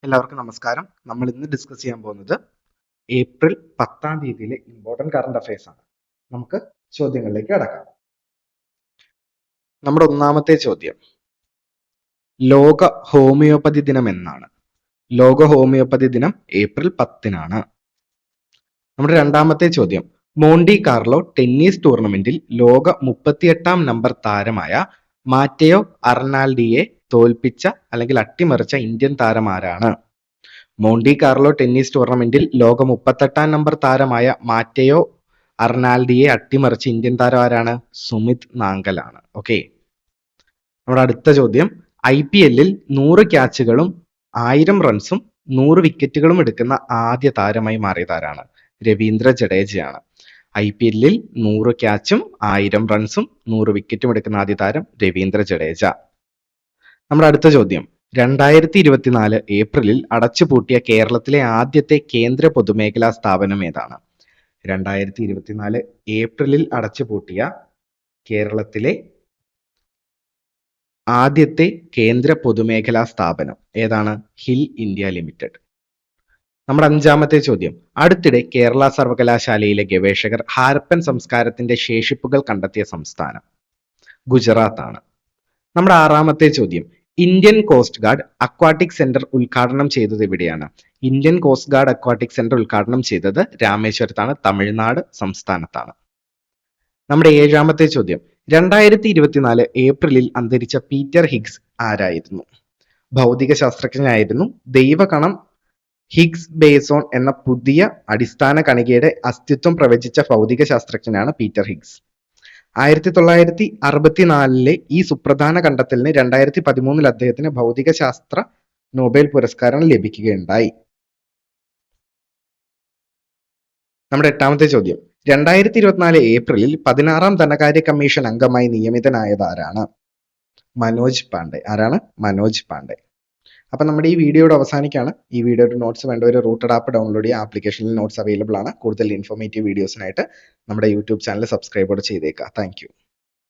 എല്ലാവർക്കും നമസ്കാരം. നമ്മൾ ഇന്ന് ഡിസ്കസ് ചെയ്യാൻ പോകുന്നത് ഏപ്രിൽ 10-ാം തീയതിയിലെ ഇമ്പോർട്ടന്റ് കറണ്ട് അഫയേഴ്സ് ആണ്. നമുക്ക് ചോദ്യങ്ങളിലേക്ക് കടക്കാം. നമ്മുടെ ഒന്നാമത്തെ ചോദ്യം, ലോക ഹോമിയോപ്പതി ദിനം എന്നാണ്? ലോക ഹോമിയോപ്പതി ദിനം ഏപ്രിൽ 10-നാണ്. നമ്മുടെ രണ്ടാമത്തെ ചോദ്യം, മോണ്ടി കാർലോ ടെന്നീസ് ടൂർണമെന്റിൽ ലോക 38-ാം നമ്പർ താരമായ മാറ്റയോ അർണാൽഡിയെ തോൽപ്പിച്ച അല്ലെങ്കിൽ അട്ടിമറിച്ച ഇന്ത്യൻ താരം ആരാണ്? മോണ്ടി കാർലോ ടെന്നീസ് ടൂർണമെന്റിൽ ലോക 38-ാം നമ്പർ താരമായ മാറ്റയോ അർണാൽഡിയെ അട്ടിമറിച്ച ഇന്ത്യൻ താരം ആരാണ്? സുമിത് നാംഗലാണ്. ഓക്കെ. നമ്മുടെ അടുത്ത ചോദ്യം, IPL-ൽ 100 ക്യാച്ചുകളും 1000 റൺസും 100 വിക്കറ്റുകളും എടുക്കുന്ന ആദ്യ താരമായി മാറിയതാരാണ്? രവീന്ദ്ര ജഡേജയാണ്. IPL-ൽ 100 ക്യാച്ചും 1000 റൺസും 100 വിക്കറ്റും എടുക്കുന്ന ആദ്യ താരം രവീന്ദ്ര ജഡേജ. നമ്മുടെ അടുത്ത ചോദ്യം, 2024 ഏപ്രിലിൽ അടച്ചുപൂട്ടിയ കേരളത്തിലെ ആദ്യത്തെ കേന്ദ്ര പൊതുമേഖലാ സ്ഥാപനം ഏതാണ്? 2024 ഏപ്രിലിൽ അടച്ചുപൂട്ടിയ കേരളത്തിലെ ആദ്യത്തെ കേന്ദ്ര പൊതുമേഖലാ സ്ഥാപനം ഏതാണ്? Hill India limited. നമ്മുടെ അഞ്ചാമത്തെ ചോദ്യം, അടുത്തിടെ കേരള സർവകലാശാലയിലെ ഗവേഷകർ ഹാരപ്പൻ സംസ്കാരത്തിന്റെ ശേഷിപ്പുകൾ കണ്ടെത്തിയ സംസ്ഥാനം? ഗുജറാത്ത് ആണ്. നമ്മുടെ ആറാമത്തെ ചോദ്യം, Indian coast guard aquatic centre ഉദ്ഘാടനം ചെയ്തത് എവിടെയാണ്? Indian coast guard aquatic centre ഉദ്ഘാടനം ചെയ്തത് രാമേശ്വരത്താണ്, തമിഴ്നാട് സംസ്ഥാനത്താണ്. നമ്മുടെ ഏഴാമത്തെ ചോദ്യം, 2024 ഏപ്രിലിൽ അന്തരിച്ച പീറ്റർ ഹിഗ്സ് ആരായിരുന്നു? ഭൗതിക ശാസ്ത്രജ്ഞനായിരുന്നു. ദൈവകണം ഹിഗ്സ് ബേസോൺ എന്ന പുതിയ അടിസ്ഥാന കണികയുടെ അസ്തിത്വം പ്രവചിച്ച ഭൗതിക ശാസ്ത്രജ്ഞനാണ് പീറ്റർ ഹിഗ്സ്. 1964 ഈ സുപ്രധാന കണ്ടെത്തലിന് 2013 അദ്ദേഹത്തിന് ഭൗതിക ശാസ്ത്ര നോബൽ പുരസ്കാരം ലഭിക്കുകയുണ്ടായി. നമ്മുടെ എട്ടാമത്തെ ചോദ്യം, 2024 ഏപ്രിലിൽ 16-ാം ധനകാര്യ കമ്മീഷൻ അംഗമായി നിയമിതനായത് ആരാണ്? മനോജ് പാണ്ഡെ. ആരാണ്? മനോജ് പാണ്ഡെ. അപ്പൊ നമ്മുടെ ഈ വീഡിയോയുടെ അവസാനിക്കാണ്. ഈ വീഡിയോയുടെ നോട്ട്സ് വേണ്ടവർ റൂട്ടഡ് ആപ്പ് ഡൗൺലോഡ് ചെയ്യുക. ആപ്ലിക്കേഷനിൽ നോട്ട്സ് അവൈലബിൾ ആണ്. കൂടുതൽ ഇൻഫോർമേറ്റീവ് വീഡിയോസിനായിട്ട് നമ്മുടെ യൂട്യൂബ് ചാനൽ സബ്സ്ക്രൈബ് ചെയ്തേക്കുക. Thank you.